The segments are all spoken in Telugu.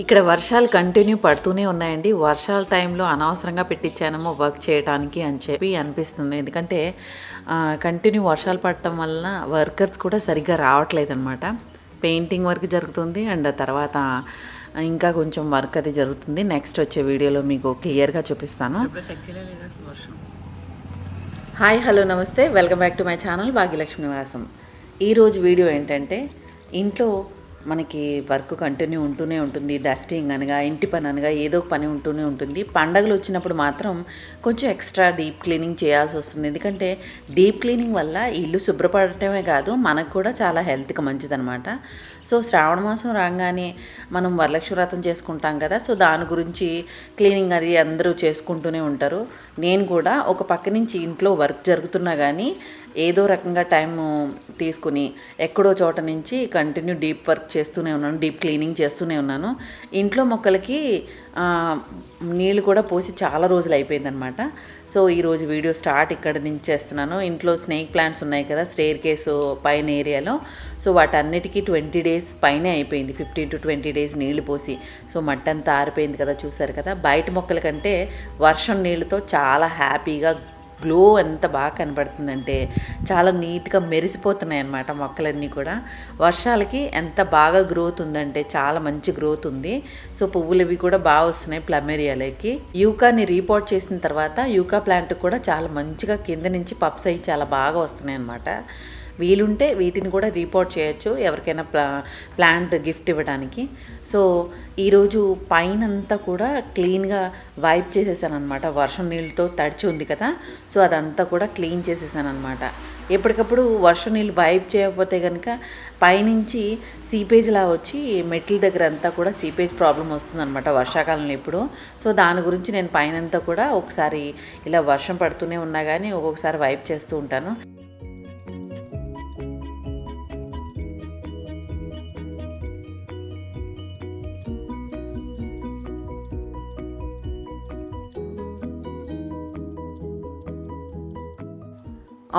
ఇక్కడ వర్షాలు కంటిన్యూ పడుతూనే ఉన్నాయండి. వర్షాల టైంలో అనవసరంగా పెట్టించానేమో వర్క్ చేయడానికి అని చెప్పి అనిపిస్తుంది. ఎందుకంటే కంటిన్యూ వర్షాలు పడటం వలన వర్కర్స్ కూడా సరిగ్గా రావట్లేదనమాట. పెయింటింగ్ వర్క్ జరుగుతుంది అండ్ తర్వాత ఇంకా కొంచెం వర్క్ అది జరుగుతుంది. నెక్స్ట్ వచ్చే వీడియోలో మీకు క్లియర్గా చూపిస్తాను. హాయ్ హలో నమస్తే, welcome back to my channel Bhagyalakshmi నివాసం. ఈరోజు వీడియో ఏంటంటే, ఇంట్లో మనకి వర్క్ కంటిన్యూ ఉంటూనే ఉంటుంది. డస్టింగ్ అనగా ఇంటి పని అనగా ఏదో ఒక పని ఉంటూనే ఉంటుంది. పండగలు వచ్చినప్పుడు మాత్రం కొంచెం ఎక్స్ట్రా డీప్ క్లీనింగ్ చేయాల్సి వస్తుంది. ఎందుకంటే డీప్ క్లీనింగ్ వల్ల ఇల్లు శుభ్రపడటమే కాదు, మనకు కూడా చాలా హెల్త్కి మంచిదనమాట. సో శ్రావణ మాసం రాగానే మనం వరలక్ష్మి వ్రతం చేసుకుంటాం కదా, సో దాని గురించి క్లీనింగ్ అది అందరూ చేసుకుంటూనే ఉంటారు. నేను కూడా ఒక పక్క నుంచి ఇంట్లో వర్క్ జరుగుతున్నా కానీ ఏదో రకంగా టైం తీసుకుని ఎక్కడో చోట నుంచి కంటిన్యూ డీప్ వర్క్ చేస్తూనే ఉన్నాను, డీప్ క్లీనింగ్ చేస్తూనే ఉన్నాను. ఇంట్లో మొక్కలకి నీళ్ళు కూడా పోసి చాలా రోజులు అయిపోయిందనమాట. సో ఈరోజు వీడియో స్టార్ట్ ఇక్కడ నుంచి చేస్తున్నాను. ఇంట్లో స్నేక్ ప్లాంట్స్ ఉన్నాయి కదా స్టేర్ కేసు పైన ఏరియాలో, సో వాటన్నిటికీ 20 days పైనే అయిపోయింది. 15 to 20 days నీళ్లు పోసి, సో మట్టి అంతా ఆరిపోయింది కదా, చూసారు కదా. బయట మొక్కల కంటే వర్షం నీళ్ళతో చాలా హ్యాపీగా గ్లో ఎంత బాగా కనబడుతుందంటే చాలా నీట్గా మెరిసిపోతున్నాయి అన్నమాట మొక్కలన్నీ కూడా. వర్షాలకి ఎంత బాగా గ్రోత్ ఉందంటే చాలా మంచి గ్రోత్ ఉంది. సో పువ్వులు ఇవి కూడా బాగా వస్తున్నాయి ప్లమేరియాలకి. యూకాని రీపోర్ట్ చేసిన తర్వాత యూకా ప్లాంట్ కూడా చాలా మంచిగా కింద నుంచి పప్స్ అయ్యి చాలా బాగా వస్తున్నాయి అన్నమాట. వీలుంటే వీటిని కూడా రీపోర్ట్ చేయొచ్చు ఎవరికైనా ప్లాంట్ గిఫ్ట్ ఇవ్వడానికి. సో ఈరోజు పైన అంతా కూడా క్లీన్గా వైప్ చేసేసాను అనమాట. వర్షం నీళ్ళతో తడిచి ఉంది కదా, సో అదంతా కూడా క్లీన్ చేసేసాను అనమాట. ఎప్పటికప్పుడు వర్షం నీళ్ళు వైప్ చేయకపోతే కనుక పైనుంచి సీపేజ్లా వచ్చి మెట్ల దగ్గర అంతా కూడా సీపేజ్ ప్రాబ్లం వస్తుందన్నమాట వర్షాకాలంలో ఇప్పుడు. సో దాని గురించి నేను పైనంతా కూడా ఒకసారి ఇలా వర్షం పడుతూనే ఉన్నా కానీ ఒక్కొక్కసారి వైప్ చేస్తూ ఉంటాను.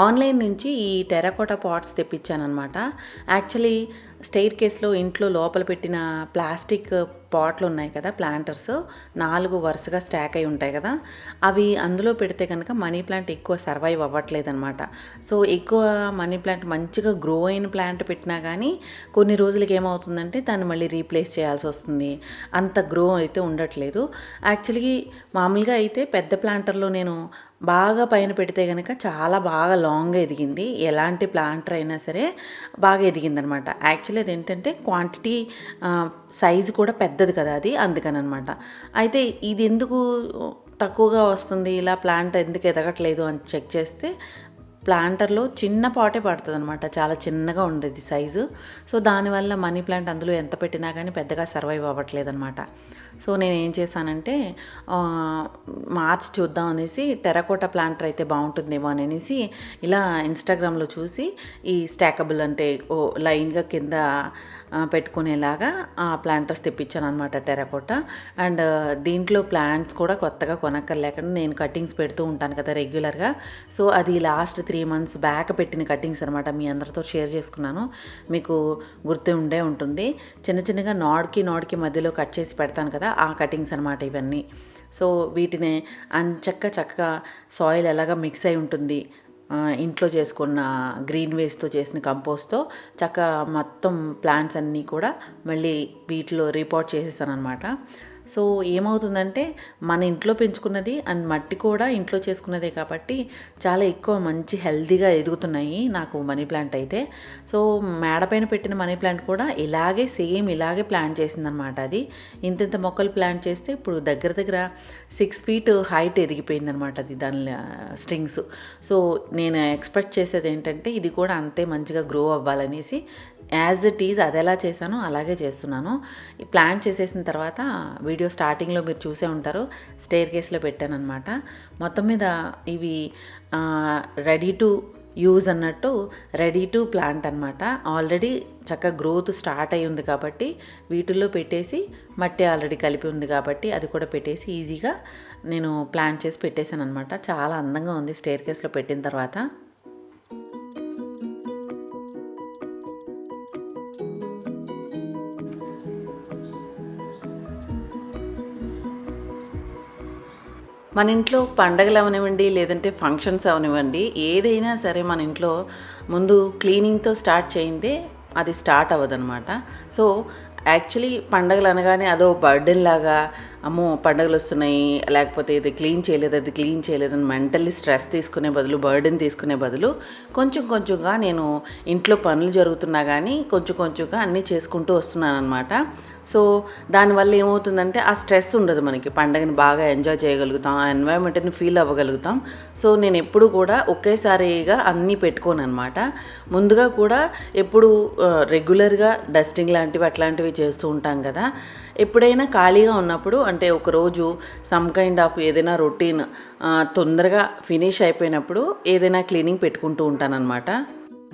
ఆన్లైన్ నుంచి ఈ టెరాకోటా పాట్స్ తెప్పించానమాట. యాక్చువల్లీ స్టెయిర్ కేస్లో ఇంట్లో లోపల పెట్టిన ప్లాస్టిక్ పాట్లు ఉన్నాయి కదా, ప్లాంటర్స్ 4 వరుసగా స్టాక్ అయి ఉంటాయి కదా, అవి అందులో పెడితే కనుక మనీ ప్లాంట్ ఎక్కువ సర్వైవ్ అవ్వట్లేదు అనమాట. సో ఎక్కువ మనీ ప్లాంట్ మంచిగా గ్రో అయిన ప్లాంట్ పెట్టినా కానీ కొన్ని రోజులకి ఏమవుతుందంటే దాన్ని మళ్ళీ రీప్లేస్ చేయాల్సి వస్తుంది. అంత గ్రో అయితే ఉండట్లేదు. యాక్చువల్లీ మామూలుగా అయితే పెద్ద ప్లాంటర్లో నేను బాగా పైన పెడితే కనుక చాలా బాగా లాంగ్గా ఎదిగింది. ఎలాంటి ప్లాంటర్ అయినా సరే బాగా ఎదిగిందనమాట. యాక్చువల్లీ అది ఏంటంటే క్వాంటిటీ సైజు కూడా పెద్దది కదా అది, అందుకని అనమాట. అయితే ఇది ఎందుకు తక్కువగా వస్తుంది, ఇలా ప్లాంట్ ఎందుకు ఎదగట్లేదు అని చెక్ చేస్తే ప్లాంటర్లో చిన్న పాటే పడుతుంది అనమాట. చాలా చిన్నగా ఉండేది సైజు. సో దానివల్ల మనీ ప్లాంట్ అందులో ఎంత పెట్టినా కానీ పెద్దగా సర్వైవ్ అవ్వట్లేదు అనమాట. సో నేను ఏం చేశానంటే మార్చి చూద్దాం అనేసి టెరాకోటా ప్లాంటర్ అయితే బాగుంటుందేమో అనేసి ఇలా ఇన్స్టాగ్రామ్లో చూసి ఈ స్టాకబుల్ అంటే లైన్గా కింద పెట్టుకునేలాగా ఆ ప్లాంటర్స్ తెప్పించాను అనమాట టెరాకోటా. అండ్ దీంట్లో ప్లాంట్స్ కూడా కొత్తగా కొనక్కర్లేకుండా నేను కటింగ్స్ పెడుతూ ఉంటాను కదా రెగ్యులర్గా. సో అది లాస్ట్ 3 months బ్యాక్ పెట్టిన కటింగ్స్ అనమాట. మీ అందరితో షేర్ చేసుకున్నాను, మీకు గుర్తు ఉండే ఉంటుంది. చిన్న చిన్నగా నాడ్కి మధ్యలో కట్ చేసి పెడతాను కదా, ఆ కటింగ్స్ అనమాట ఇవన్నీ. సో వీటిని చక్కగా సాయిల్ ఎలాగా మిక్స్ అయి ఉంటుంది, ఇంట్లో చేసుకున్న గ్రీన్ వేస్ట్తో చేసిన కంపోస్ట్తో చక్కగా మొత్తం ప్లాంట్స్ అన్నీ కూడా మళ్ళీ వీటిలో రిపోర్ట్ చేసేసాను అనమాట. సో ఏమవుతుందంటే మన ఇంట్లో పెంచుకున్నది అండ్ మట్టి కూడా ఇంట్లో చేసుకున్నదే కాబట్టి చాలా ఎక్కువ మంచి హెల్తీగా ఎదుగుతున్నాయి నాకు మనీ ప్లాంట్ అయితే. సో మేడపైన పెట్టిన మనీ ప్లాంట్ కూడా ఇలాగే ప్లాంట్ చేసిందనమాట. అది ఇంత మొక్కలు ప్లాంట్ చేస్తే ఇప్పుడు దగ్గర 6 feet హైట్ ఎదిగిపోయిందనమాట అది దాని స్ట్రింగ్స్. సో నేను ఎక్స్పెక్ట్ చేసేది ఏంటంటే ఇది కూడా అంతే మంచిగా గ్రో అవ్వాలనేసి యాజ్ ఇట్ ఈజ్ అది ఎలా చేశానో అలాగే చేస్తున్నాను. ఈ ప్లాంట్ చేసేసిన తర్వాత వీడియో స్టార్టింగ్లో మీరు చూసే ఉంటారు, స్టేర్ కేస్లో పెట్టాను అనమాట. మొత్తం మీద ఇవి రెడీ టు యూజ్ అన్నట్టు రెడీ టు ప్లాంట్ అనమాట. ఆల్రెడీ చక్కగా గ్రోత్ స్టార్ట్ అయి ఉంది కాబట్టి వీటిల్లో పెట్టేసి మట్టి ఆల్రెడీ కలిపి ఉంది కాబట్టి అది కూడా పెట్టేసి ఈజీగా నేను ప్లాంట్ చేసి పెట్టేశాను అనమాట. చాలా అందంగా ఉంది స్టేర్ కేస్లో పెట్టిన తర్వాత. మన ఇంట్లో పండగలు అవనివ్వండి, లేదంటే ఫంక్షన్స్ అవనివ్వండి, ఏదైనా సరే మన ఇంట్లో ముందు క్లీనింగ్తో స్టార్ట్ చేయిందే అది స్టార్ట్ అవ్వదనమాట. సో యాక్చువల్లీ పండగలు అనగానే అదో బర్డెన్ లాగా, అమ్మో పండగలు వస్తున్నాయి, లేకపోతే ఇది క్లీన్ చేయలేదు, అది క్లీన్ చేయలేదని మెంటల్లీ స్ట్రెస్ తీసుకునే బదులు, బర్డెన్ తీసుకునే బదులు కొంచెం కొంచెంగా నేను ఇంట్లో పనులు జరుగుతున్నా కానీ కొంచెం కొంచెంగా అన్నీ చేసుకుంటూ వస్తున్నాను అనమాట. సో దానివల్ల ఏమవుతుందంటే ఆ స్ట్రెస్ ఉండదు, మనకి పండగని బాగా ఎంజాయ్ చేయగలుగుతాం, ఆ ఎన్వైరన్మెంట్ని ఫీల్ అవ్వగలుగుతాం. సో నేను ఎప్పుడు కూడా ఒకేసారిగా అన్నీ పెట్టుకోను అనమాట. ముందుగా కూడా ఎప్పుడు రెగ్యులర్గా డస్టింగ్ లాంటివి అట్లాంటివి చేస్తూ ఉంటాం కదా. ఎప్పుడైనా ఖాళీగా ఉన్నప్పుడు, అంటే ఒకరోజు సమ్ కైండ్ ఆఫ్ ఏదైనా రొటీన్ తొందరగా ఫినిష్ అయిపోయినప్పుడు ఏదైనా క్లీనింగ్ పెట్టుకుంటూ ఉంటానన్నమాట.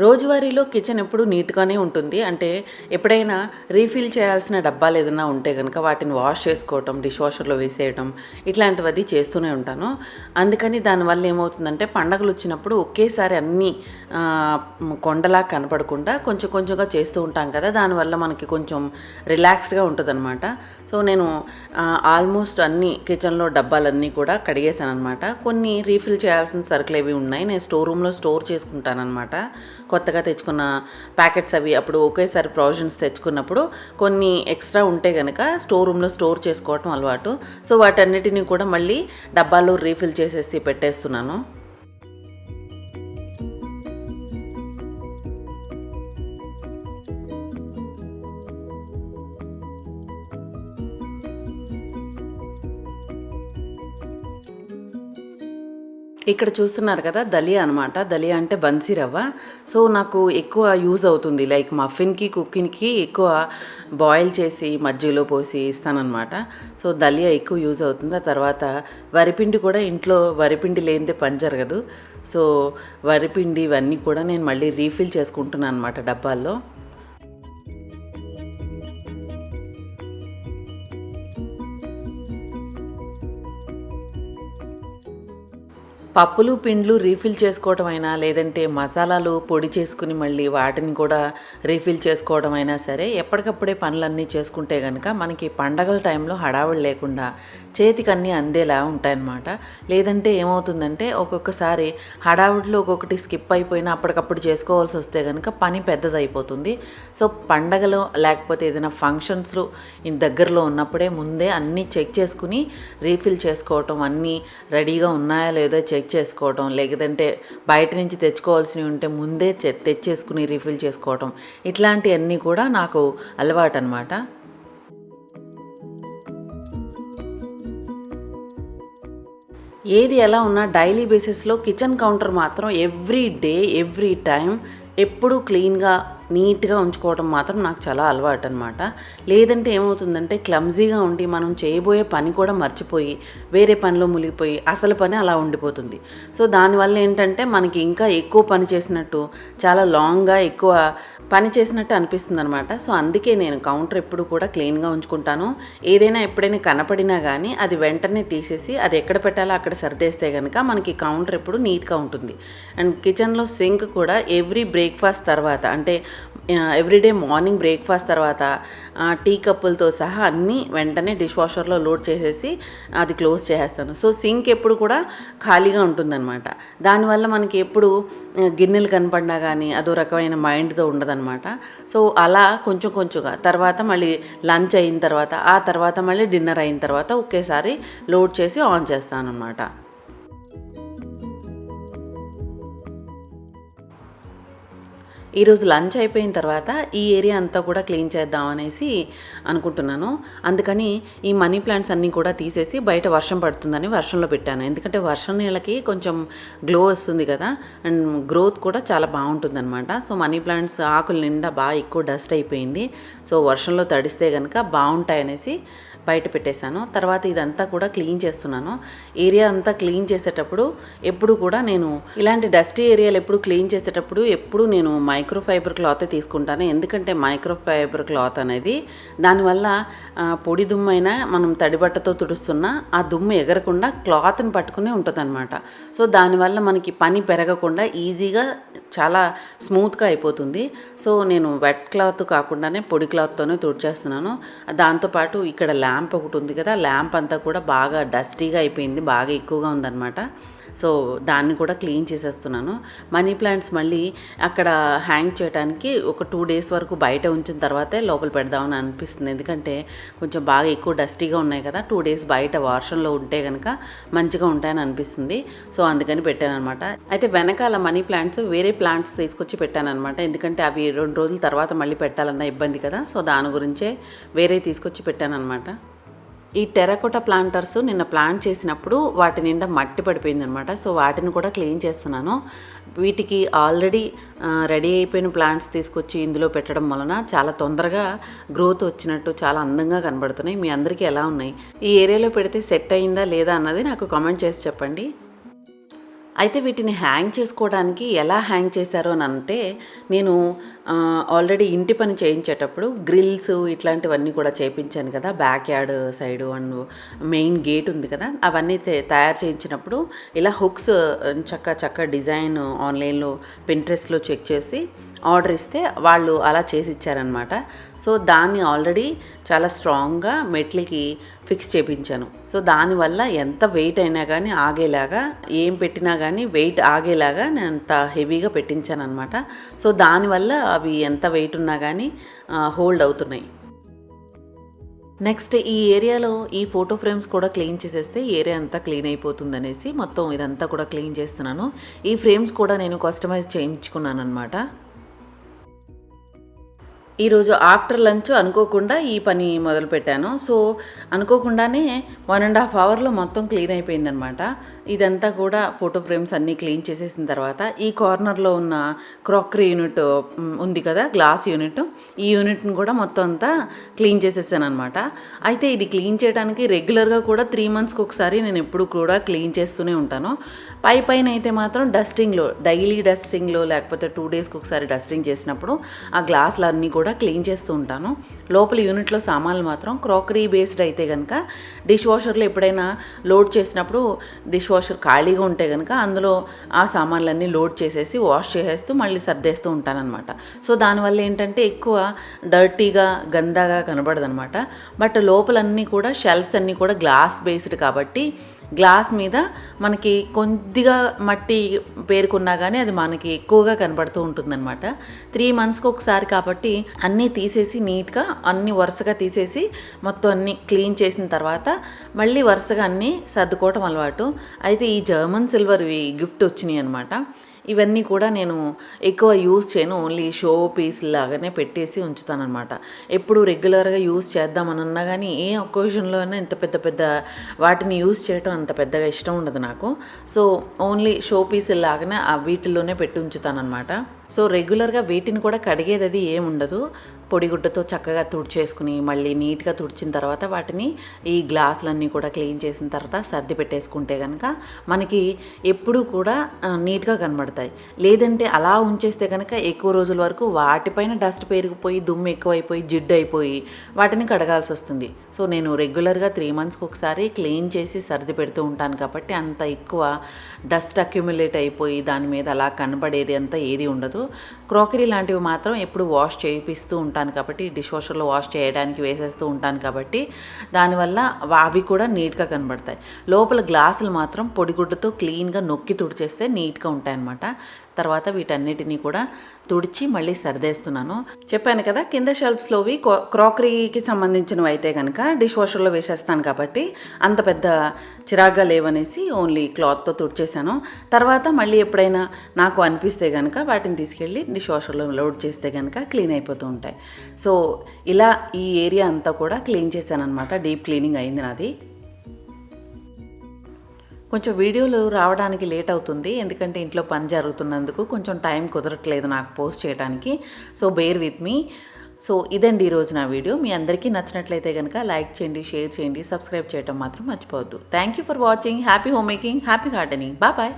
రోజువారీలో కిచెన్ ఎప్పుడు నీట్గానే ఉంటుంది. అంటే ఎప్పుడైనా రీఫిల్ చేయాల్సిన డబ్బాలు ఏదైనా ఉంటే కనుక వాటిని వాష్ చేసుకోవటం, డిష్ వాషర్లో వేసేయటం, ఇట్లాంటివన్నీ చేస్తూనే ఉంటాను. అందుకని దానివల్ల ఏమవుతుందంటే పండగలు వచ్చినప్పుడు ఒకేసారి అన్నీ కొండలా కనపడకుండా కొంచెం కొంచెంగా చేస్తూ ఉంటాం కదా, దానివల్ల మనకి కొంచెం రిలాక్స్డ్గా ఉంటుందన్నమాట. సో నేను ఆల్మోస్ట్ అన్ని కిచెన్లో డబ్బాలన్నీ కూడా కడిగేశాను అనమాట. కొన్ని రీఫిల్ చేయాల్సిన సరుకులు ఏవి ఉన్నాయి, నేను స్టోర్ రూమ్లో స్టోర్ చేసుకుంటానమాట. కొత్తగా తెచ్చుకున్న ప్యాకెట్స్ అవి అప్పుడు ఒకేసారి ప్రొవిజన్స్ తెచ్చుకున్నప్పుడు కొన్ని ఎక్స్ట్రా ఉంటే కనుక స్టోర్ రూమ్లో స్టోర్ చేసుకోవటం అలవాటు. సో వాటన్నిటిని కూడా మళ్ళీ డబ్బాల్లో రీఫిల్ చేసేసి పెట్టేస్తున్నాను. ఇక్కడ చూస్తున్నారు కదా, దలియా అనమాట. దలియా అంటే బన్సీ రవ్వ. సో నాకు ఎక్కువ యూజ్ అవుతుంది, లైక్ మఫిన్కి, కుకింగ్కి ఎక్కువ బాయిల్ చేసి మజ్జిగలో పోసి ఇస్తానన్నమాట. సో దలియా ఎక్కువ యూజ్ అవుతుంది. ఆ తర్వాత వరిపిండి కూడా, ఇంట్లో వరిపిండి లేనిదే పని జరగదు. సో వరిపిండి ఇవన్నీ కూడా నేను మళ్ళీ రీఫిల్ చేసుకుంటున్నాను అనమాట డబ్బాల్లో. పప్పులు పిండ్లు రీఫిల్ చేసుకోవడం అయినా, లేదంటే మసాలాలు పొడి చేసుకుని మళ్ళీ వాటిని కూడా రీఫిల్ చేసుకోవడం అయినా సరే, ఎప్పటికప్పుడే పనులన్నీ చేసుకుంటే కనుక మనకి పండగల టైంలో హడావుడి లేకుండా చేతికి అన్నీ అందేలా ఉంటాయన్నమాట. లేదంటే ఏమవుతుందంటే ఒక్కొక్కసారి హడావుడిలో ఒక్కొక్కటి స్కిప్ అయిపోయినా అప్పటికప్పుడు చేసుకోవాల్సి వస్తే కనుక పని పెద్దదైపోతుంది. సో పండగలు లేకపోతే ఏదైనా ఫంక్షన్స్లో దగ్గరలో ఉన్నప్పుడే ముందే అన్నీ చెక్ చేసుకుని రీఫిల్ చేసుకోవటం, అన్నీ రెడీగా ఉన్నాయా లేదో చెక్ చేసుకోవటం, లేదంటే బయట నుంచి తెచ్చుకోవాల్సినవి ఉంటే ముందే తెచ్చేసుకుని రీఫిల్ చేసుకోవటం, ఇట్లాంటివన్నీ కూడా నాకు అలవాటు అనమాట. ఏది ఎలా ఉన్నా డైలీ బేసిస్లో కిచెన్ కౌంటర్ మాత్రం ఎవ్రీ డే, ఎవ్రీ టైం ఎప్పుడూ క్లీన్గా నీట్గా ఉంచుకోవడం మాత్రం నాకు చాలా అలవాటు అనమాట. లేదంటే ఏమవుతుందంటే క్లమ్జీగా ఉండి మనం చేయబోయే పని కూడా మర్చిపోయి వేరే పనిలో మునిగిపోయి అసలు పని అలా ఉండిపోతుంది. సో దానివల్ల ఏంటంటే మనకి ఇంకా ఎక్కువ పని చేసినట్టు, చాలా లాంగ్గా ఎక్కువ పని చేసినట్టు అనిపిస్తుంది అనమాట. సో అందుకే నేను కౌంటర్ ఎప్పుడు కూడా క్లీన్గా ఉంచుకుంటాను. ఏదైనా ఎప్పుడైనా కనపడినా కానీ అది వెంటనే తీసేసి అది ఎక్కడ పెట్టాలో అక్కడ సర్దేస్తే కనుక మనకి కౌంటర్ ఎప్పుడు నీట్గా ఉంటుంది. అండ్ కిచెన్లో సింక్ కూడా ఎవ్రీ బ్రేక్ఫాస్ట్ తర్వాత, అంటే ఎవ్రీడే మార్నింగ్ బ్రేక్ఫాస్ట్ తర్వాత టీ కప్పులతో సహా అన్నీ వెంటనే డిష్ వాషర్లో లోడ్ చేసేసి అది క్లోజ్ చేసేస్తాను. సో సింక్ ఎప్పుడు కూడా ఖాళీగా ఉంటుందన్నమాట. దానివల్ల మనకి ఎప్పుడు గిన్నెలు కనపడినా కానీ అదో రకమైన మైండ్తో ఉండదన్నమాట. సో అలా కొంచెం కొంచెంగా తర్వాత మళ్ళీ లంచ్ అయిన తర్వాత, ఆ తర్వాత మళ్ళీ డిన్నర్ అయిన తర్వాత ఒకేసారి లోడ్ చేసి ఆన్ చేస్తాను అన్నమాట. ఈరోజు లంచ్ అయిపోయిన తర్వాత ఈ ఏరియా అంతా కూడా క్లీన్ చేద్దాం అనేసి అనుకుంటున్నాను. అందుకని ఈ మనీ ప్లాంట్స్ అన్నీ కూడా తీసేసి బయట వర్షం పడుతుందని వర్షంలో పెట్టాను. ఎందుకంటే వర్షం నీళ్ళకి కొంచెం గ్లో వస్తుంది కదా, అండ్ గ్రోత్ కూడా చాలా బాగుంటుంది అనమాట. సో మనీ ప్లాంట్స్ ఆకుల నిండా బాగా ఎక్కువ డస్ట్ అయిపోయింది. సో వర్షంలో తడిస్తే కనుక బాగుంటాయనేసి బయట పెట్టేశాను. తర్వాత ఇదంతా కూడా క్లీన్ చేస్తున్నాను. ఏరియా అంతా క్లీన్ చేసేటప్పుడు ఎప్పుడు కూడా నేను ఇలాంటి డస్టీ ఏరియాలు ఎప్పుడు క్లీన్ చేసేటప్పుడు ఎప్పుడు నేను మైక్రోఫైబర్ క్లాత్ తీసుకుంటాను. ఎందుకంటే మైక్రోఫైబర్ క్లాత్ అనేది దానివల్ల పొడి దుమ్మైనా మనం తడిబట్టతో తుడుస్తున్నా ఆ దుమ్ము ఎగరకుండా క్లాత్ని పట్టుకునే ఉంటుంది అనమాట. సో దానివల్ల మనకి పని పెరగకుండా ఈజీగా చాలా స్మూత్గా అయిపోతుంది. సో నేను వెట్ క్లాత్ కాకుండానే పొడి క్లాత్తోనే తుడిచేస్తున్నాను. దాంతోపాటు ఇక్కడ ల్యాంప్ ఒకటి ఉంది కదా, ల్యాంప్ అంతా కూడా బాగా డస్టీగా అయిపోయింది, బాగా ఎక్కువగా ఉందన్నమాట. సో దాన్ని కూడా క్లీన్ చేసేస్తున్నాను. మనీ ప్లాంట్స్ మళ్ళీ అక్కడ హ్యాంగ్ చేయడానికి ఒక 2 days వరకు బయట ఉంచిన తర్వాతే లోపల పెడదామని అనిపిస్తుంది. ఎందుకంటే కొంచెం బాగా ఎక్కువ డస్టీగా ఉన్నాయి కదా, 2 days బయట వర్షంలో ఉంటే కనుక మంచిగా ఉంటాయని అనిపిస్తుంది. సో అందుకని పెట్టానమాట. అయితే వెనకాల మనీ ప్లాంట్స్ వేరే ప్లాంట్స్ తీసుకొచ్చి పెట్టానమాట. ఎందుకంటే అవి 2 రోజుల తర్వాత మళ్ళీ పెట్టాలన్న ఇబ్బంది కదా, సో దాని గురించే వేరే తీసుకొచ్చి పెట్టానమాట. ఈ టెరకోటా ప్లాంటర్స్ నిన్న ప్లాంట్ చేసినప్పుడు వాటి నిండా మట్టి పడిపోయిందనమాట. సో వాటిని కూడా క్లీన్ చేస్తున్నాను. వీటికి ఆల్రెడీ రెడీ అయిపోయిన ప్లాంట్స్ తీసుకొచ్చి ఇందులో పెట్టడం వలన చాలా తొందరగా గ్రోత్ వచ్చినట్టు చాలా అందంగా కనబడుతున్నాయి. మీ అందరికీ ఎలా ఉన్నాయి? ఈ ఏరియాలో పెడితే సెట్ అయిందా లేదా అన్నది నాకు కామెంట్ చేసి చెప్పండి. అయితే వీటిని హ్యాంగ్ చేసుకోవడానికి ఎలా హ్యాంగ్ చేశారు అని అంటే, నేను ఆల్రెడీ ఇంటి పని చేయించేటప్పుడు గ్రిల్స్ ఇట్లాంటివన్నీ కూడా చేయించాను కదా, back yard side and main gate ఉంది కదా, అవన్నీ తయారు చేయించినప్పుడు ఇలా హుక్స్ చక్క డిజైన్ ఆన్లైన్లో పింట్రెస్ట్లో చెక్ చేసి ఆర్డర్ ఇస్తే వాళ్ళు అలా చేసి ఇచ్చారనమాట. సో దాన్ని ఆల్రెడీ చాలా స్ట్రాంగ్గా మెట్లకి ఫిక్స్ చేయించాను. సో దానివల్ల ఎంత వెయిట్ అయినా కానీ ఆగేలాగా, ఏం పెట్టినా కానీ వెయిట్ ఆగేలాగా నేను అంత హెవీగా పెట్టించాను అనమాట. సో దానివల్ల అవి ఎంత వెయిట్ ఉన్నా కానీ హోల్డ్ అవుతున్నాయి. నెక్స్ట్ ఈ ఏరియాలో ఈ ఫోటో ఫ్రేమ్స్ కూడా క్లీన్ చేసేస్తే ఏరియా అంతా క్లీన్ అయిపోతుంది అనేసి మొత్తం ఇదంతా కూడా క్లీన్ చేస్తున్నాను. ఈ ఫ్రేమ్స్ కూడా నేను కస్టమైజ్ చేయించుకున్నాను అనమాట. ఈరోజు ఆఫ్టర్ లంచ్ అనుకోకుండా ఈ పని మొదలుపెట్టాను. సో అనుకోకుండానే 1.5 hourలో మొత్తం క్లీన్ అయిపోయిందనమాట. ఇదంతా కూడా ఫోటో ఫ్రేమ్స్ అన్నీ క్లీన్ చేసేసిన తర్వాత ఈ కార్నర్లో ఉన్న క్రాకరీ యూనిట్ ఉంది కదా, గ్లాస్ యూనిట్, ఈ యూనిట్ని కూడా మొత్తం అంతా క్లీన్ చేసేసాను అనమాట. అయితే ఇది క్లీన్ చేయడానికి రెగ్యులర్గా కూడా 3 monthsకి ఒకసారి నేను ఎప్పుడు కూడా క్లీన్ చేస్తూనే ఉంటాను. పైన అయితే మాత్రం డస్టింగ్లో, డైలీ డస్టింగ్లో లేకపోతే 2 daysకి ఒకసారి డస్టింగ్ చేసినప్పుడు ఆ గ్లాసులు అన్నీ కూడా క్లీన్ చేస్తూ ఉంటాను. లోపల యూనిట్లో సామాన్లు మాత్రం క్రాకరీ బేస్డ్ అయితే కనుక డిష్ వాషర్లో ఎప్పుడైనా లోడ్ చేసినప్పుడు డిష్ వాషర్ ఖాళీగా ఉంటే కనుక అందులో ఆ సామాన్లన్నీ లోడ్ చేసేసి వాష్ చేసేస్తూ మళ్ళీ సర్దేస్తూ ఉంటానన్నమాట. సో దానివల్ల ఏంటంటే ఎక్కువ డర్టీగా గందాగా కనబడదు అనమాట. బట్ లోపలన్నీ కూడా షెల్ఫ్స్ అన్నీ కూడా గ్లాస్ బేస్డ్ కాబట్టి గ్లాస్ మీద మనకి కొద్దిగా మట్టి పేరుకున్నా కానీ అది మనకి ఎక్కువగా కనబడుతూ ఉంటుందన్నమాట. 3 monthsకి ఒకసారి కాబట్టి అన్నీ తీసేసి నీట్గా అన్నీ వరుసగా తీసేసి మొత్తం అన్నీ క్లీన్ చేసిన తర్వాత మళ్ళీ వరుసగా అన్నీ సర్దుకోవటం అలవాటు. అయితే ఈ జర్మన్ సిల్వర్వి గిఫ్ట్ వచ్చినాయి అనమాట. ఇవన్నీ కూడా నేను ఎక్కువ యూజ్ చేయను, ఓన్లీ షో పీస్ లాగానే పెట్టేసి ఉంచుతానమాట. ఎప్పుడు రెగ్యులర్గా యూజ్ చేద్దామనన్నా కానీ ఏ ఒకేషన్లో అయినా ఇంత పెద్ద వాటిని యూజ్ చేయడం అంత పెద్దగా ఇష్టం ఉండదు నాకు. సో ఓన్లీ షో పీస్ లాగానే వీటిల్లోనే పెట్టి ఉంచుతానమాట. సో రెగ్యులర్గా వీటిని కూడా కడిగేది అది ఏముండదు. పొడిగుడ్డతో చక్కగా తుడిచేసుకుని మళ్ళీ నీట్గా తుడిచిన తర్వాత వాటిని ఈ గ్లాసులన్నీ కూడా క్లీన్ చేసిన తర్వాత సర్ది పెట్టేసుకుంటే కనుక మనకి ఎప్పుడూ కూడా నీట్గా కనబడతాయి. లేదంటే అలా ఉంచేస్తే కనుక ఎక్కువ రోజుల వరకు వాటిపైన డస్ట్ పెరిగిపోయి దుమ్ము ఎక్కువైపోయి జిడ్డు అయిపోయి వాటిని కడగాల్సి వస్తుంది. సో నేను రెగ్యులర్గా 3 monthsకి ఒకసారి క్లీన్ చేసి సర్ది పెడుతూ ఉంటాను కాబట్టి అంత ఎక్కువ డస్ట్ అక్యుములేట్ అయిపోయి దాని మీద అలా కనబడేది అంతా ఏది ఉండదు. క్రాకరీ లాంటివి మాత్రం ఎప్పుడు వాష్ చేయిస్తూ ఉంటాను కాబట్టి, డిష్ వాషర్లో వాష్ చేయడానికి వేసేస్తూ ఉంటాను కాబట్టి దానివల్ల అవి కూడా నీట్గా కనబడతాయి. లోపల గ్లాసులు మాత్రం పొడిగుడ్డతో క్లీన్గా నొక్కి తుడిచేస్తే నీట్గా ఉంటాయన్నమాట. తర్వాత వీటన్నిటినీ కూడా తుడిచి మళ్ళీ సర్దేస్తున్నాను. చెప్పాను కదా, కింద షెల్ఫ్స్లోవి క్రాకరీకి సంబంధించినవి అయితే కనుక డిష్ వాషర్లో వేసేస్తాను కాబట్టి అంత పెద్ద చిరాగ్గా లేవనేసి ఓన్లీ క్లాత్తో తుడిచేసాను. తర్వాత మళ్ళీ ఎప్పుడైనా నాకు అనిపిస్తే కనుక వాటిని తీసుకెళ్ళి డిష్ వాషర్లో లోడ్ చేస్తే కనుక క్లీన్ అయిపోతూ ఉంటాయి. సో ఇలా ఈ ఏరియా అంతా కూడా క్లీన్ చేశాను అనమాట. డీప్ క్లీనింగ్ అయింది నాది. కొంచెం వీడియోలు రావడానికి లేట్ అవుతుంది, ఎందుకంటే ఇంట్లో పని జరుగుతున్నందుకు కొంచెం టైం కుదరట్లేదు నాకు పోస్ట్ చేయడానికి. So bear with me. So ఇదండి ఈరోజు నా వీడియో. మీ అందరికీ నచ్చినట్లయితే కనుక లైక్ చేయండి, షేర్ చేయండి, సబ్స్క్రైబ్ చేయడం మాత్రం మర్చిపోవద్దు. Thank you for watching. Happy home making, happy gardening. Bye.